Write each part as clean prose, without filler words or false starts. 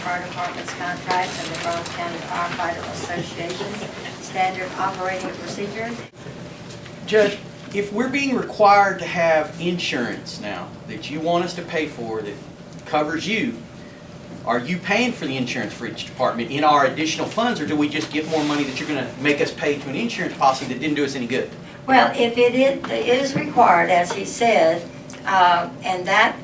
Fire Department's contracts and the Bronx County Firefighter Association standard operating procedure. Judge, if we're being required to have insurance now that you want us to pay for that covers you, are you paying for the insurance for each department in our additional funds, or do we just get more money that you're going to make us pay to an insurance policy that didn't do us any good? Well, if it is required, as he said, and that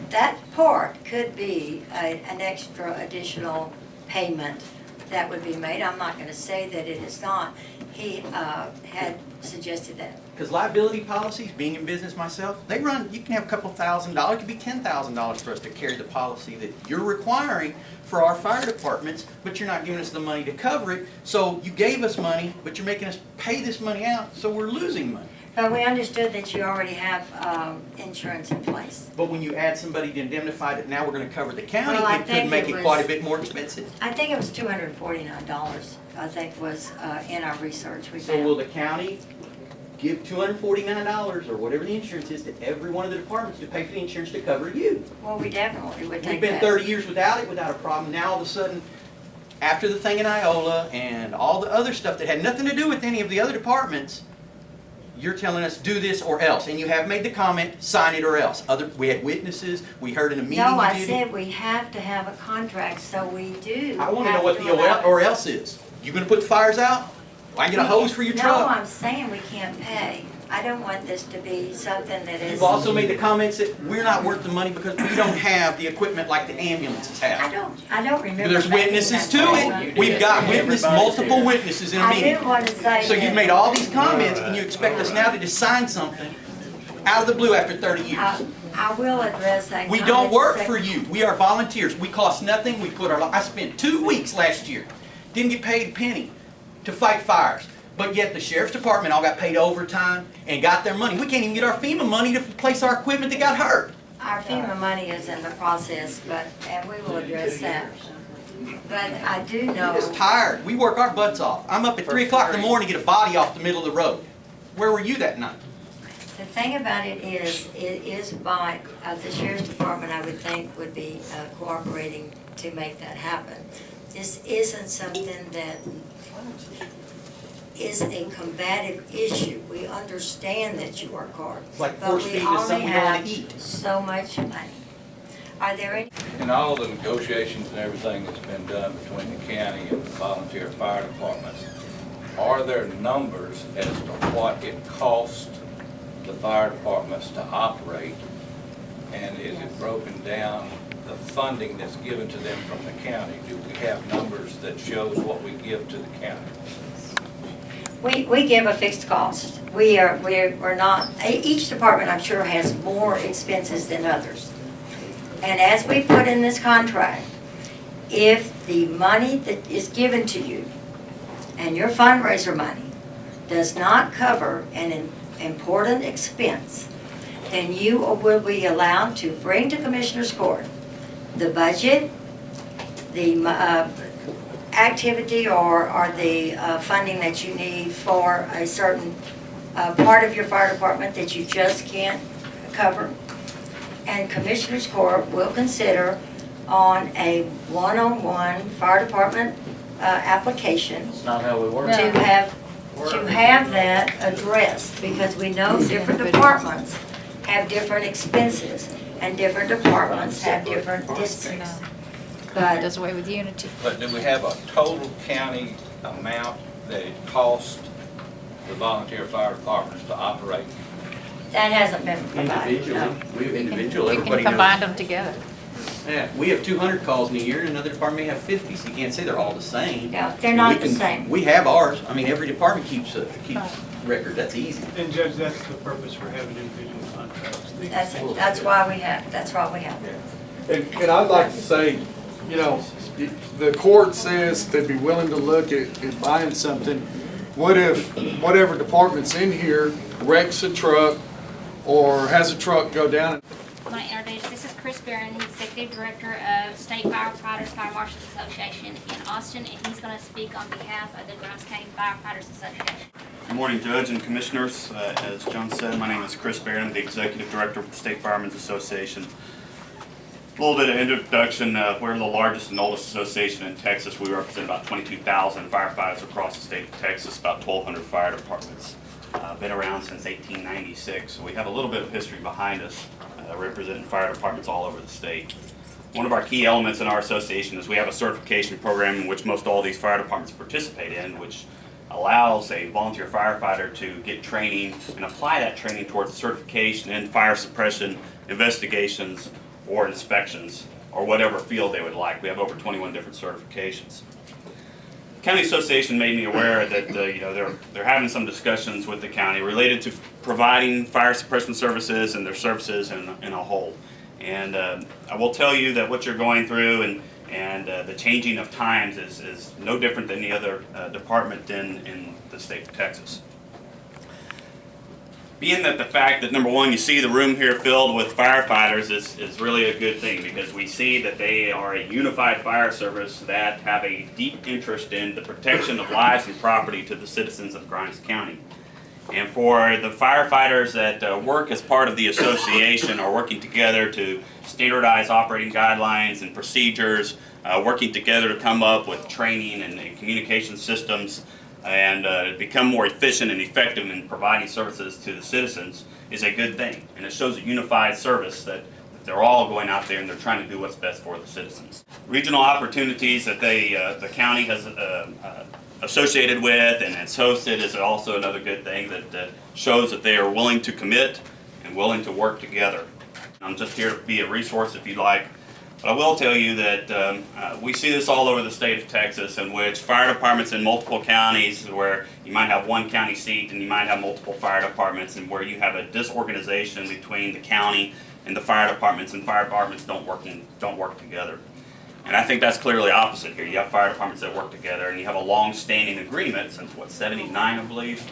part could be an extra additional payment that would be made. I'm not going to say that it is not. He had suggested that. Because liability policies, being in business myself, they run, you can have a couple $1,000, it could be $10,000 for us to carry the policy that you're requiring for our fire departments, but you're not giving us the money to cover it. So you gave us money, but you're making us pay this money out, so we're losing money. But we understood that you already have insurance in place. But when you add somebody to indemnify that now we're going to cover the county, Well, I it could think make it it was- quite a bit more expensive. I think it was $249, I think was in our research we So will found. the county give $249 or whatever the insurance is to every one of the departments to pay for the insurance to cover you? Well, we definitely would We've take been that. 30 years without it, without a problem. Now all of a sudden, after the thing in Iola and all the other stuff that had nothing to do with any of the other departments, you're telling us do this or else. And you have made the comment, sign it or else. We had witnesses, we heard in a meeting No, you I did. said we have to have a contract, so we do. I want to know have what to the allow it. or else is. You going to put the fires out? I can get a hose for your No, truck. I'm saying we can't pay. I don't want this to be something that is. You've also made the comments that we're not worth the money because we don't have the equipment like the ambulances have. I don't remember. There's making witnesses that to statement. it. We've got multiple witnesses in a I meeting. didn't want to say. So you've that- made all these comments and you expect us now to just sign something out of the blue after 30 years. I will address that. We don't work for you. We are volunteers. We cost nothing. We put I spent 2 weeks last year. Didn't get paid a penny to fight fires. But yet the sheriff's department all got paid overtime and got their money. We can't even get our FEMA money to replace our equipment that got hurt. Our FEMA money is in the process, and we will address that. But I do know. We're just tired. We work our butts off. I'm up at 3 o'clock in the morning to get a body off the middle of the road. Where were you that night? The thing about it is by the sheriff's department, I would think, would be cooperating to make that happen. This isn't something that is a combative issue. We understand that you work hard. It's like but force we feeding us only something we don't want have to eat. so much money. Are there any? In all the negotiations and everything that's been done between the county and the volunteer fire departments, are there numbers as to what it costs the fire departments to operate? And is it broken down, the funding that's given to them from the county? Do we have numbers that shows what we give to the county? We give a fixed cost. We're not, each department, I'm sure, has more expenses than others. And as we put in this contract, if the money that is given to you and your fundraiser money does not cover an important expense, then you will be allowed to bring to Commissioner's Court the budget, the activity or the funding that you need for a certain part of your fire department that you just can't cover. And Commissioner's Court will consider on a one-on-one fire department application That's not how we work. to have that addressed, because we know different departments have different expenses and different departments have different districts. But Does away with unity. But do we have a total county amount that it costs the volunteer fire departments to operate? that hasn't been provided. Individually, no. we have individual, We everybody can combine knows. them together. Yeah, we have 200 calls in a year and another department may have 50, so you can't say they're all the same. Yeah, they're not We the can- same. We have ours. I mean, every department keeps record. That's easy. And Judge, that's the purpose for having individual contracts. That's why we have, that's why we have. And I'd like to say, you know, the court says they'd be willing to look at buying something. What if whatever department's in here wrecks a truck or has a truck go down? I'm going to introduce, this is Chris Barron, he's Executive Director of State Firefighters Fire Marshals Association in Austin, and he's going to speak on behalf of the Grimes County Firefighters Association. Good morning, Judge and Commissioners. As John said, my name is Chris Barron, the Executive Director of the State Firemen's Association. A little bit of introduction. We're the largest and oldest association in Texas. We represent about 22,000 firefighters across the state of Texas, about 1,200 fire departments. Been around since 1896, so we have a little bit of history behind us, representing fire departments all over the state. One of our key elements in our association is we have a certification program in which most all these fire departments participate in, which allows a volunteer firefighter to get training and apply that training towards certification in fire suppression, investigations, or inspections, or whatever field they would like. We have over 21 different certifications. County Association made me aware that they're having some discussions with the county related to providing fire suppression services and their services in a whole. And I will tell you that what you're going through and the changing of times is no different than any other department in the state of Texas. Being that the fact that, number one, you see the room here filled with firefighters is really a good thing, because we see that they are a unified fire service that have a deep interest in the protection of lives and property to the citizens of Grimes County. And for the firefighters that work as part of the association are working together to standardize operating guidelines and procedures, working together to come up with training and communication systems, and become more efficient and effective in providing services to the citizens is a good thing. And it shows a unified service that they're all going out there and they're trying to do what's best for the citizens. Regional opportunities that the county has associated with and it's hosted is also another good thing that shows that they are willing to commit and willing to work together. I'm just here to be a resource if you'd like. But I will tell you that we see this all over the state of Texas, in which fire departments in multiple counties, where you might have one county seat and you might have multiple fire departments, and where you have a disorganization between the county and the fire departments, and fire departments don't work together. And I think that's clearly opposite here. You have fire departments that work together, and you have a long-standing agreement since, what, 79, I believe,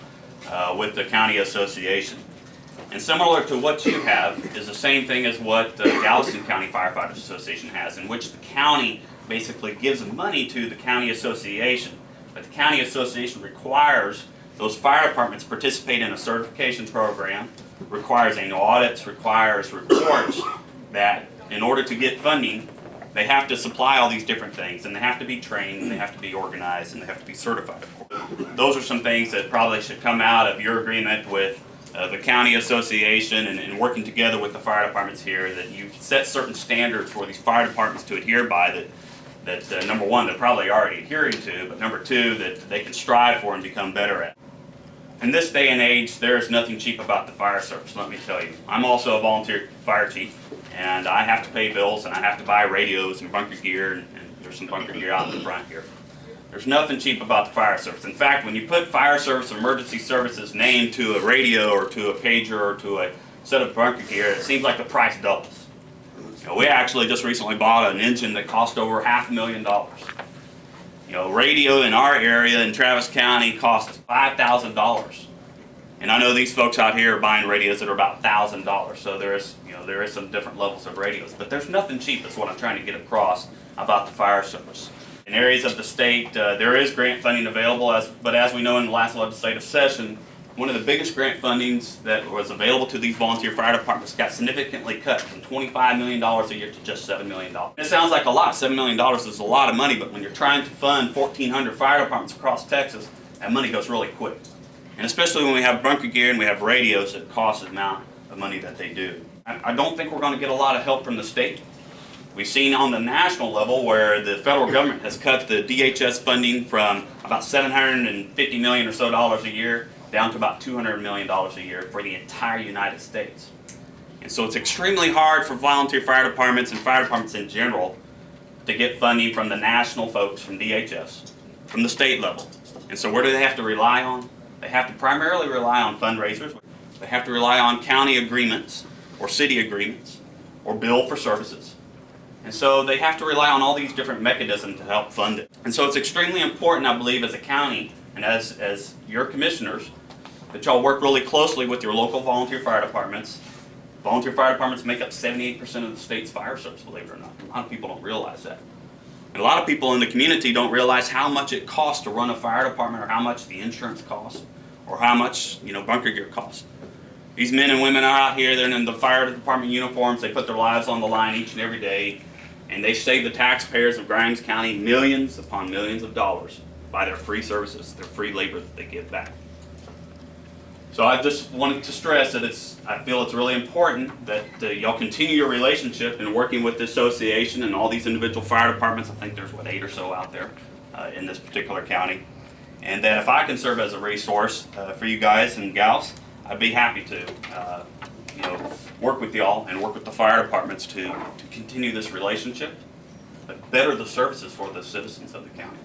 with the county association. And similar to what you have is the same thing as what the Galveston County Firefighters Association has, in which the county basically gives money to the county association. But the county association requires those fire departments participate in a certification program, requires annual audits, requires reports, that in order to get funding, they have to supply all these different things, and they have to be trained, and they have to be organized, and they have to be certified, of course. Those are some things that probably should come out of your agreement with the county association and working together with the fire departments here, that you set certain standards for these fire departments to adhere by that number one, they're probably already adhering to, but number two, that they can strive for and become better at. In this day and age, there is nothing cheap about the fire service, let me tell you. I'm also a volunteer fire chief, and I have to pay bills, and I have to buy radios and bunker gear, and there's some bunker gear out in the front here. There's nothing cheap about the fire service. In fact, when you put fire service or emergency services name to a radio or to a pager or to a set of bunker gear, it seems like the price doubles. You know, we actually just recently bought an engine that cost over $500,000. You know, radio in our area in Travis County costs $5,000. And I know these folks out here are buying radios that are about $1,000. So there is some different levels of radios. But there's nothing cheap, is what I'm trying to get across about the fire service. In areas of the state, there is grant funding available, but as we know in the last legislative session, one of the biggest grant fundings that was available to these volunteer fire departments got significantly cut from $25 million a year to just $7 million. It sounds like a lot. $7 million is a lot of money, but when you're trying to fund 1,400 fire departments across Texas, that money goes really quick. And especially when we have bunker gear and we have radios that cost the amount of money that they do. I don't think we're going to get a lot of help from the state. We've seen on the national level where the federal government has cut the DHS funding from about $750 million or so a year down to about $200 million a year for the entire United States. And so it's extremely hard for volunteer fire departments and fire departments in general to get funding from the national folks, from DHS, from the state level. And so where do they have to rely on? They have to primarily rely on fundraisers. They have to rely on county agreements or city agreements or bill for services. And so they have to rely on all these different mechanisms to help fund it. And so it's extremely important, I believe, as a county and as your commissioners, that y'all work really closely with your local volunteer fire departments. Volunteer fire departments make up 78% of the state's fire service, believe it or not. A lot of people don't realize that. And a lot of people in the community don't realize how much it costs to run a fire department, or how much the insurance costs, or how much bunker gear costs. These men and women are out here, they're in the fire department uniforms, they put their lives on the line each and every day, and they save the taxpayers of Grimes County millions upon millions of dollars by their free services, their free labor that they give back. So I just wanted to stress that I feel it's really important that y'all continue your relationship in working with the association and all these individual fire departments. I think there's, 8 or so out there in this particular county. And that if I can serve as a resource for you guys and gals, I'd be happy to work with y'all and work with the fire departments to continue this relationship, but better the services for the citizens of the county.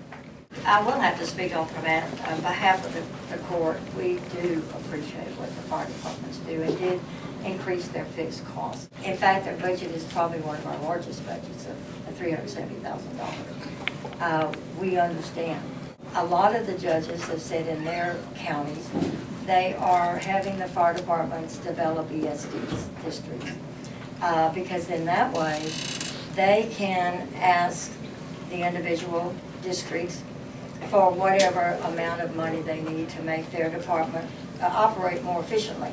I will have to speak on behalf of the court. We do appreciate what the fire departments do. It did increase their fixed costs. In fact, their budget is probably one of our largest budgets of $370,000. We understand. A lot of the judges have said in their counties, they are having the fire departments develop ESD districts. Because in that way, they can ask the individual districts for whatever amount of money they need to make their department operate more efficiently.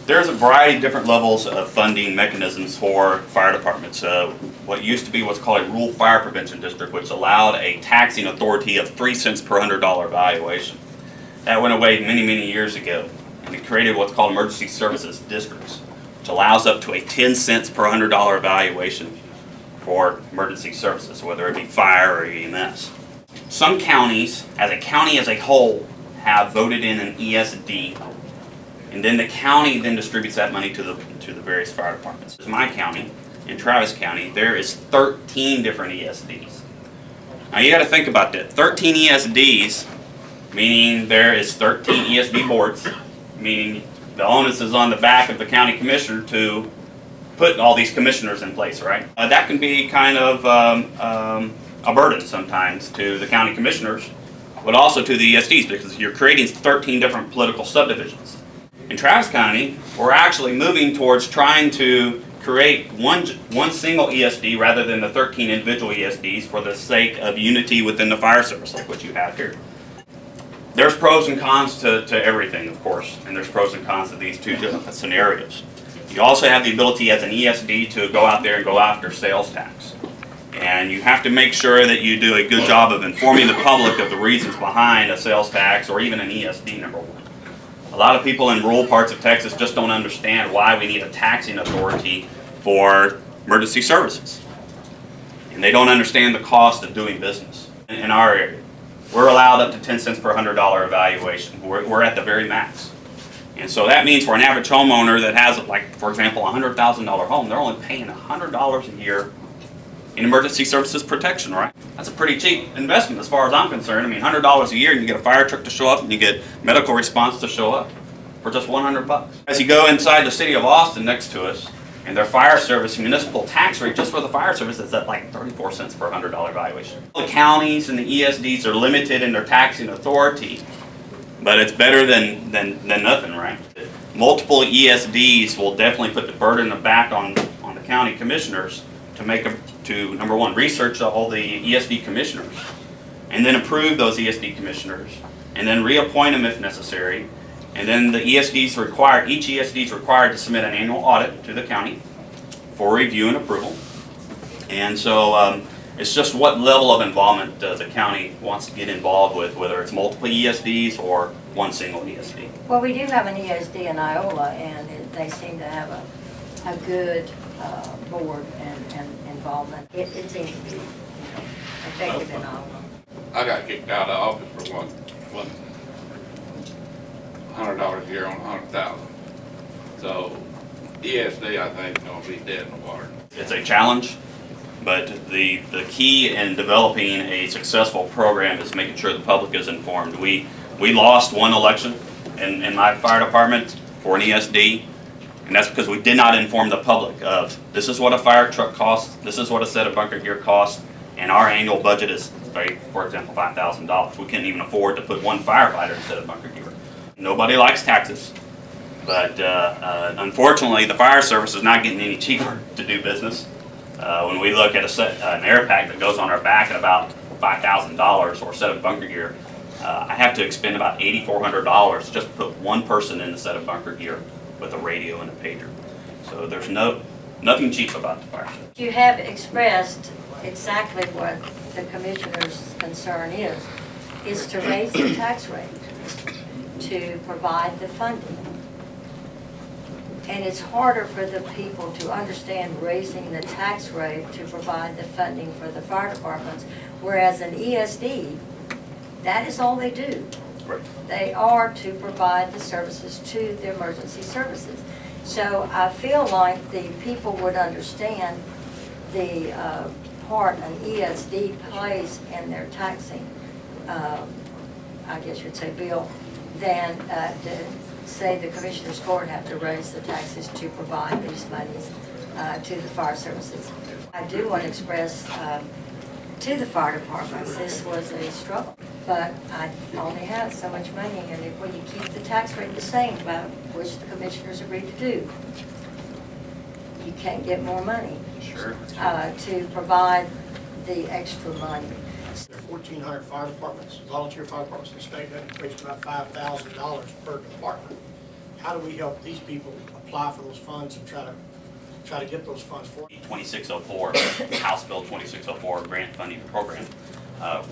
There's a variety of different levels of funding mechanisms for fire departments. What used to be what's called a rural fire prevention district, which allowed a taxing authority of 3 cents per $100 valuation. That went away many, many years ago, and it created what's called emergency services districts, which allows up to a 10 cents per $100 valuation for emergency services, whether it be fire or EMS. Some counties, as a county as a whole, have voted in an ESD, and then the county then distributes that money to the various fire departments. In my county, in Travis County, there is 13 different ESDs. Now you got to think about that. 13 ESDs, meaning there is 13 ESD boards, meaning the onus is on the back of the county commissioner to put all these commissioners in place, right? That can be kind of a burden sometimes to the county commissioners, but also to the ESDs, because you're creating 13 different political subdivisions. In Travis County, we're actually moving towards trying to create one single ESD rather than the 13 individual ESDs for the sake of unity within the fire service, like what you have here. There's pros and cons to everything, of course, and there's pros and cons to these two different scenarios. You also have the ability as an ESD to go out there and go after sales tax. And you have to make sure that you do a good job of informing the public of the reasons behind a sales tax or even an ESD, number one. A lot of people in rural parts of Texas just don't understand why we need a taxing authority for emergency services. And they don't understand the cost of doing business in our area. We're allowed up to 10 cents per $100 evaluation. We're at the very max. And so that means for an average homeowner that has, like, for example, a $100,000 home, they're only paying $100 a year in emergency services protection, right? That's a pretty cheap investment as far as I'm concerned. I mean, $100 a year and you get a fire truck to show up and you get medical response to show up for just $100. As you go inside the city of Austin next to us, and their fire service municipal tax rate just for the fire service is at like 34 cents per $100 valuation. The counties and the ESDs are limited in their taxing authority, but it's better than nothing, right? Multiple ESDs will definitely put the burden back on the county commissioners to number one, research all the ESD commissioners, and then approve those ESD commissioners, and then reappoint them if necessary. And then the each ESD is required to submit an annual audit to the county for review and approval. And so it's just what level of involvement the county wants to get involved with, whether it's multiple ESDs or one single ESD. Well, we do have an ESD in Iola, and they seem to have a good board and involvement. It seems to be effective in Iowa. I got kicked out of office for one $100 a year on 100,000. So ESD, I think, is going to be dead in the water. It's a challenge, but the key in developing a successful program is making sure the public is informed. We lost one election in my fire department for an ESD, and that's because we did not inform the public of this is what a fire truck costs, this is what a set of bunker gear costs, and our annual budget is, for example, $5,000. We couldn't even afford to put one firefighter instead of bunker gear. Nobody likes taxes, but unfortunately the fire service is not getting any cheaper to do business. When we look at an air pack that goes on our back at about $5,000 or a set of bunker gear, I have to expend about $8,400 just to put one person in the set of bunker gear with a radio and a pager. So there's nothing cheap about the fire service. You have expressed exactly what the commissioner's concern is to raise the tax rate to provide the funding. And it's harder for the people to understand raising the tax rate to provide the funding for the fire departments, whereas an ESD, that is all they do. Right. They are to provide the services to the emergency services. So I feel like the people would understand the part an ESD plays in their taxing, I guess you'd say, bill, than to say the Commissioner's Court have to raise the taxes to provide these monies to the fire services. I do want to express to the fire departments, this was a struggle, but I only have so much money, and if when you keep the tax rate the same, about which the commissioners agreed to do, you can't get more money Sure. to provide the extra money. There are 1,400 fire departments, volunteer fire departments in the state. That equates to about $5,000 per department. How do we help these people apply for those funds and try to get those funds for them? 2604, House Bill 2604 grant funding program.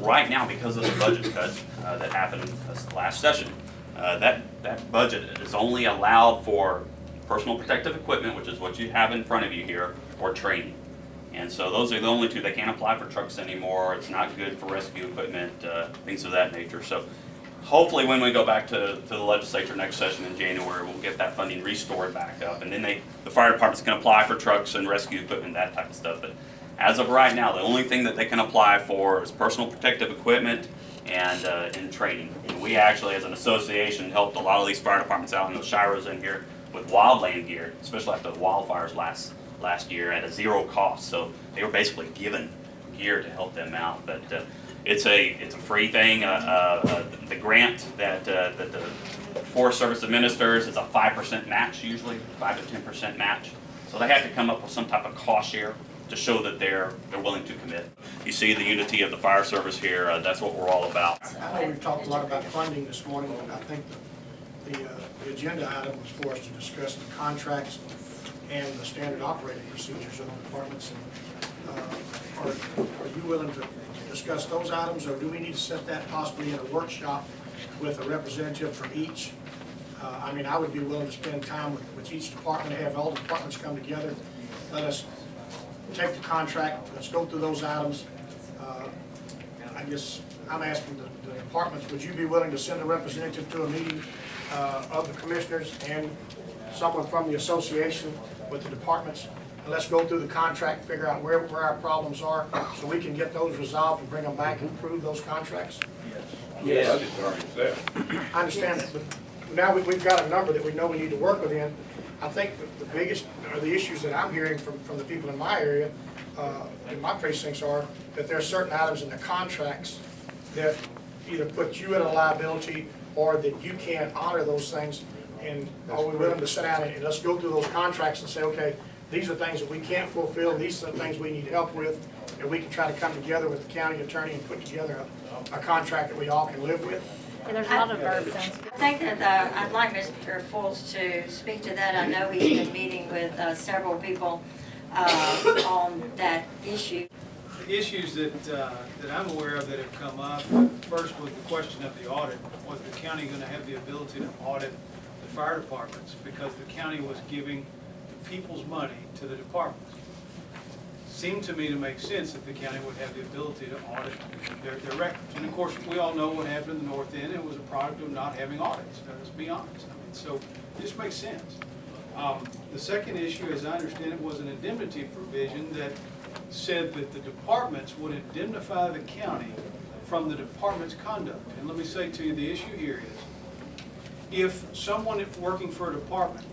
Right now, because of the budget cuts that happened this last session, that budget is only allowed for personal protective equipment, which is what you have in front of you here, or training. And so those are the only two. They can't apply for trucks anymore. It's not good for rescue equipment, things of that nature. So hopefully when we go back to the legislature next session in January, we'll get that funding restored back up. And then the fire departments can apply for trucks and rescue equipment, that type of stuff. But as of right now, the only thing that they can apply for is personal protective equipment and training. And we actually, as an association, helped a lot of these fire departments out, and those Shiras in here, with wildland gear, especially after the wildfires last year, at a zero cost. So they were basically given gear to help them out. But it's a free thing. The grant that the Forest Service administers is a 5% match, usually 5 to 10% match. So they have to come up with some type of cost share to show that they're willing to commit. You see the unity of the fire service here. That's what we're all about. I know we've talked a lot about funding this morning, and I think the agenda item was for us to discuss the contracts and the standard operating procedures of the departments. And, are you willing to discuss those items, or do we need to set that possibly in a workshop with a representative from each? I mean, I would be willing to spend time with each department, have all the departments come together. Let us take the contract, let's go through those items. I guess I'm asking the departments, would you be willing to send a representative to a meeting of the commissioners and someone from the association with the departments? And let's go through the contract, figure out where our problems are, so we can get those resolved and bring them back and approve those contracts? Yes. Budget's already set. I understand that, but now we've got a number that we know we need to work within. I think the biggest, or the issues that I'm hearing from the people in my area, in my precincts, are that there are certain items in the contracts that either put you at a liability or that you can't honor those things. And are we willing to sit down and let's go through those contracts and say, okay, these are things that we can't fulfill, these are the things we need help with, and we can try to come together with the county attorney and put together a contract that we all can live with? Yeah, there's a lot of verbs. I think that I'd like Mr. Fultz to speak to that. I know he's been meeting with several people on that issue. The issues that I'm aware of that have come up, first was the question of the audit. Was the county going to have the ability to audit the fire departments? Because the county was giving the people's money to the departments. Seemed to me to make sense that the county would have the ability to audit their records. And of course, we all know what happened in the north end. It was a product of not having audits, let's be honest. I mean, so it just makes sense. The second issue, as I understand it, was an indemnity provision that said that the departments would indemnify the county from the department's conduct. And let me say to you, the issue here is, if someone working for a department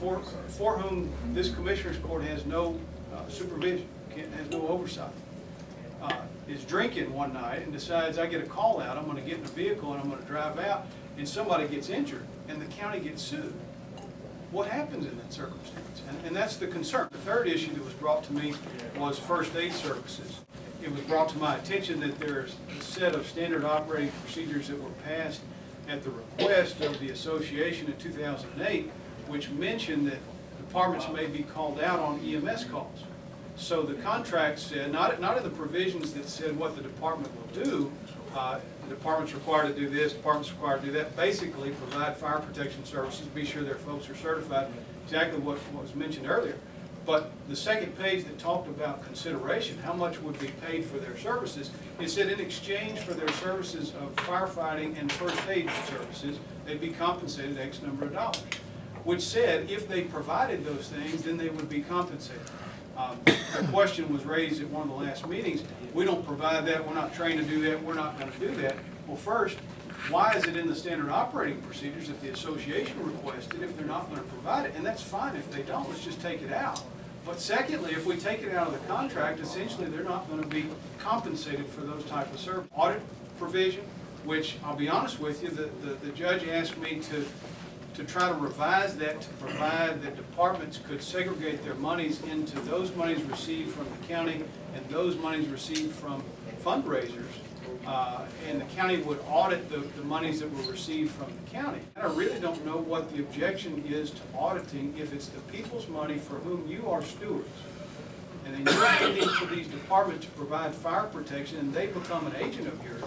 for whom this commissioner's court has no supervision, has no oversight, is drinking one night and decides, I get a call out, I'm going to get in a vehicle and I'm going to drive out, and somebody gets injured and the county gets sued, what happens in that circumstance? And that's the concern. The third issue that was brought to me was first aid services. It was brought to my attention that there's a set of standard operating procedures that were passed at the request of the association in 2008 which mentioned that departments may be called out on EMS calls. So the contract said, not in the provisions that said what the department will do, the department's required to do this, department's required to do that, basically provide fire protection services, be sure their folks are certified, exactly what was mentioned earlier. But the second page that talked about consideration, how much would be paid for their services, it said in exchange for their services of firefighting and first aid services, they'd be compensated X number of dollars, which said if they provided those things, then they would be compensated. The question was raised at one of the last meetings, we don't provide that, we're not trained to do that, we're not going to do that. Well, first, why is it in the standard operating procedures that the association requested if they're not going to provide it? And that's fine if they don't, let's just take it out. But secondly, if we take it out of the contract, essentially they're not going to be compensated for those type of services. Audit provision, which I'll be honest with you, the judge asked me to try to revise that to provide that departments could segregate their monies into those monies received from the county and those monies received from fundraisers. And the county would audit the monies that were received from the county. And I really don't know what the objection is to auditing if it's the people's money for whom you are stewards. And then you're handing to these departments to provide fire protection and they become an agent of yours.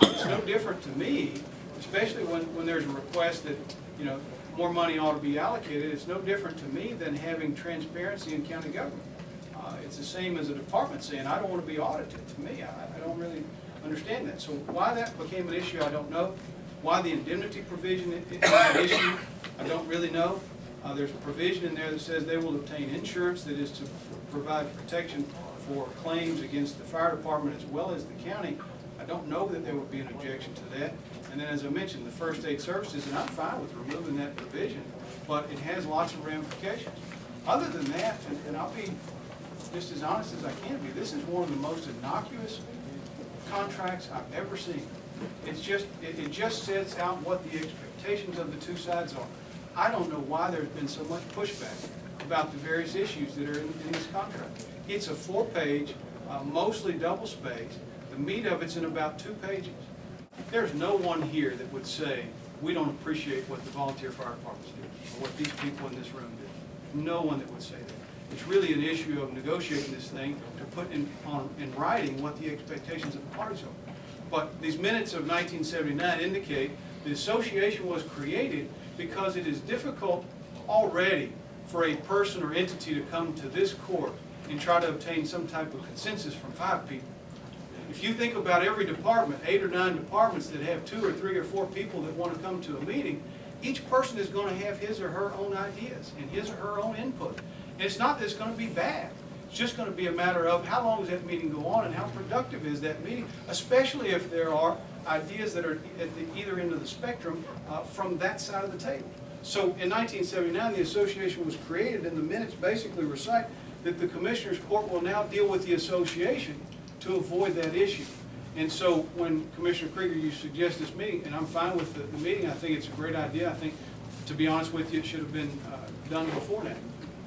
It's no different to me, especially when there's a request that, you know, more money ought to be allocated. It's no different to me than having transparency in county government. It's the same as a department saying, I don't want to be audited. To me, I don't really understand that. So why that became an issue, I don't know. Why the indemnity provision is an issue, I don't really know. There's a provision in there that says they will obtain insurance that is to provide protection for claims against the fire department as well as the county. I don't know that there would be an objection to that. And then as I mentioned, the first aid services, and I'm fine with removing that provision, but it has lots of ramifications. Other than that, and I'll be just as honest as I can be, this is one of the most innocuous contracts I've ever seen. It's just, it just sets out what the expectations of the two sides are. I don't know why there's been so much pushback about the various issues that are in this contract. It's a 4-page, mostly double-spaced. The meat of it's in about 2 pages. There's no one here that would say, we don't appreciate what the volunteer fire departments do, or what these people in this room do. No one that would say that. It's really an issue of negotiating this thing to put in writing what the expectations of the parties are. But these minutes of 1979 indicate the association was created because it is difficult already for a person or entity to come to this court and try to obtain some type of consensus from 5 people. If you think about every department, 8 or 9 departments that have 2 or 3 or 4 people that want to come to a meeting, each person is going to have his or her own ideas and his or her own input. And it's not that it's going to be bad. It's just going to be a matter of how long does that meeting go on and how productive is that meeting, especially if there are ideas that are at either end of the spectrum from that side of the table. So in 1979, the association was created, and the minutes basically recite that the Commissioners Court will now deal with the association to avoid that issue. And so when Commissioner Krieger, you suggest this meeting, and I'm fine with the meeting, I think it's a great idea. I think, to be honest with you, it should have been done before now.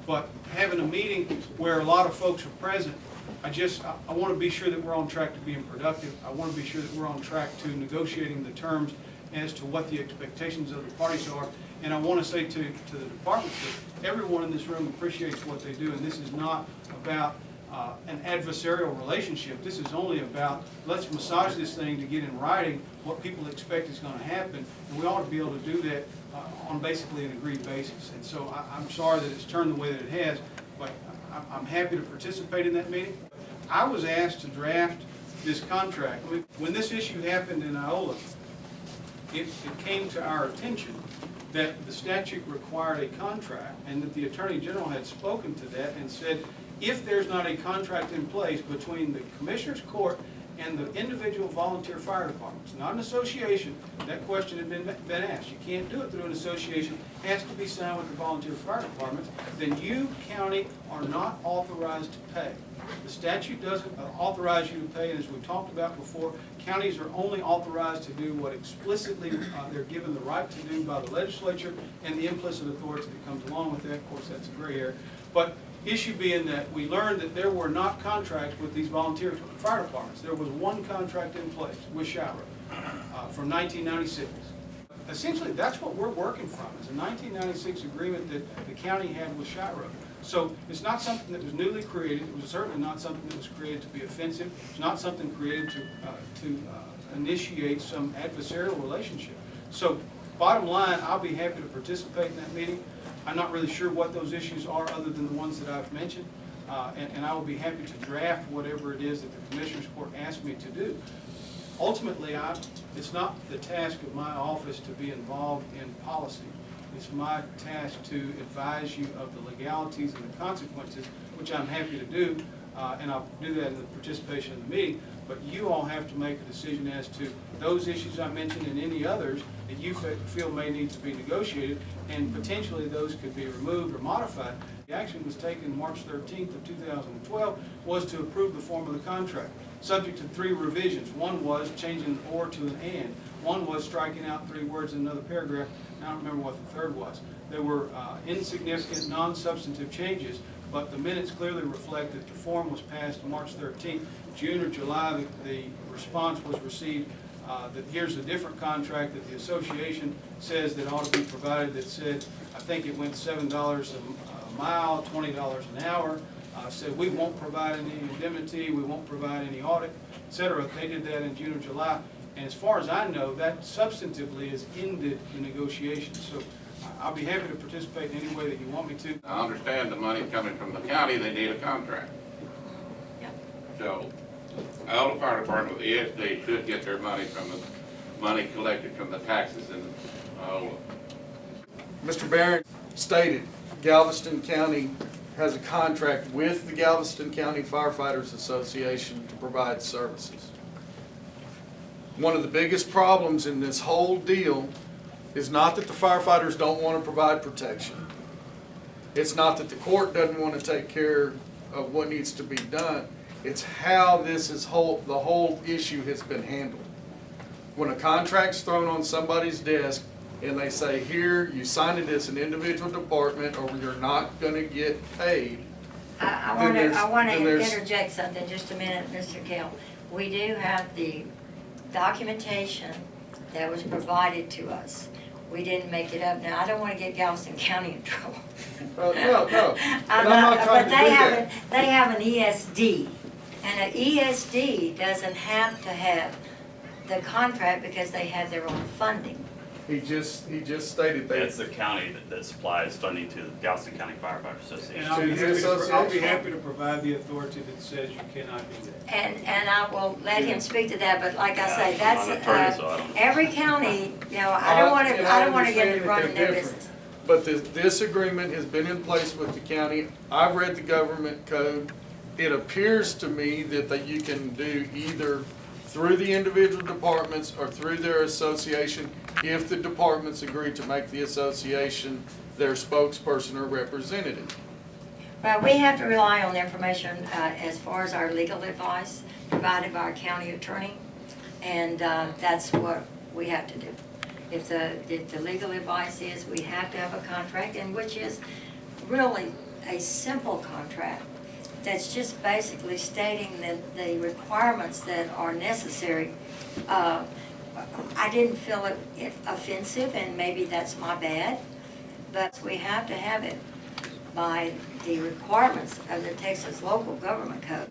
But having a meeting where a lot of folks are present, I want to be sure that we're on track to being productive. I want to be sure that we're on track to negotiating the terms as to what the expectations of the parties are. And I want to say to the departments that everyone in this room appreciates what they do, and this is not about an adversarial relationship. This is only about, let's massage this thing to get in writing what people expect is going to happen, and we ought to be able to do that on basically an agreed basis. And so I'm sorry that it's turned the way that it has, but I'm happy to participate in that meeting. I was asked to draft this contract. When this issue happened in Iola, it came to our attention that the statute required a contract, and that the Attorney General had spoken to that and said, if there's not a contract in place between the Commissioners Court and the individual volunteer fire departments, not an association, that question had been asked. You can't do it through an association. It has to be signed with the volunteer fire departments. Then you, county, are not authorized to pay. The statute doesn't authorize you to pay, and as we've talked about before, counties are only authorized to do what explicitly they're given the right to do by the legislature and the implicit authority that comes along with that. Of course, that's a gray area. But issue being that we learned that there were not contracts with these volunteer fire departments. There was one contract in place with Shower from 1996. essentially, that's what we're working from. It's a 1996 agreement that the county had with Shiro. So it's not something that was newly created. It was certainly not something that was created to be offensive. It's not something created to initiate some adversarial relationship. So bottom line, I'll be happy to participate in that meeting. I'm not really sure what those issues are other than the ones that I've mentioned. And I will be happy to draft whatever it is that the Commissioners Court asked me to do. Ultimately, it's not the task of my office to be involved in policy. It's my task to advise you of the legalities and the consequences, which I'm happy to do, and I'll do that in the participation of the meeting. But you all have to make a decision as to those issues I mentioned and any others that you feel may need to be negotiated, and potentially those could be removed or modified. The action was taken March 13th of 2012 was to approve the form of the contract, subject to 3 revisions. One was changing the "or" to an "and." One was striking out 3 words in another paragraph. I don't remember what the third was. There were insignificant, non-substantive changes, but the minutes clearly reflect that the form was passed March 13th. June or July, the response was received that here's a different contract that the association says that ought to be provided, that said, I think it went $7 a mile, $20 an hour, said we won't provide any indemnity, we won't provide any audit, et cetera. They did that in June or July. And as far as I know, that substantively has ended the negotiations. So I'll be happy to participate in any way that you want me to. I understand the money coming from the county, they need a contract. Yep. So, all the fire department, the ESD should get their money from the money collected from the taxes and, Mr. Barron stated Galveston County has a contract with the Galveston County Firefighters Association to provide services. One of the biggest problems in this whole deal is not that the firefighters don't want to provide protection. It's not that the court doesn't want to take care of what needs to be done. It's how the whole issue has been handled. When a contract's thrown on somebody's desk and they say, here, you signed it as an individual department or you're not going to get paid. I want to interject something just a minute, Mr. Kell. We do have the documentation that was provided to us. We didn't make it up. Now, I don't want to get Galveston County in trouble. No. I'm not trying to do that. They have an ESD, and an ESD doesn't have to have the contract because they have their own funding. He just stated that. It's the county that supplies funding to the Galveston County Firefighters Association. And I'll be happy to provide the authority that says you cannot do that. And I will let him speak to that, but like I say, I'm an attorney, so I that's, don't- every county, you know, I don't want to get into running their business. But this agreement has been in place with the county. I've read the government code. It appears to me that you can do either through the individual departments or through their association if the departments agree to make the association their spokesperson or representative. Well, we have to rely on the information as far as our legal advice provided by our county attorney, and that's what we have to do. If the legal advice is we have to have a contract, and which is really a simple contract, that's just basically stating the requirements that are necessary. I didn't feel it offensive, and maybe that's my bad, but we have to have it by the requirements of the Texas Local Government Code.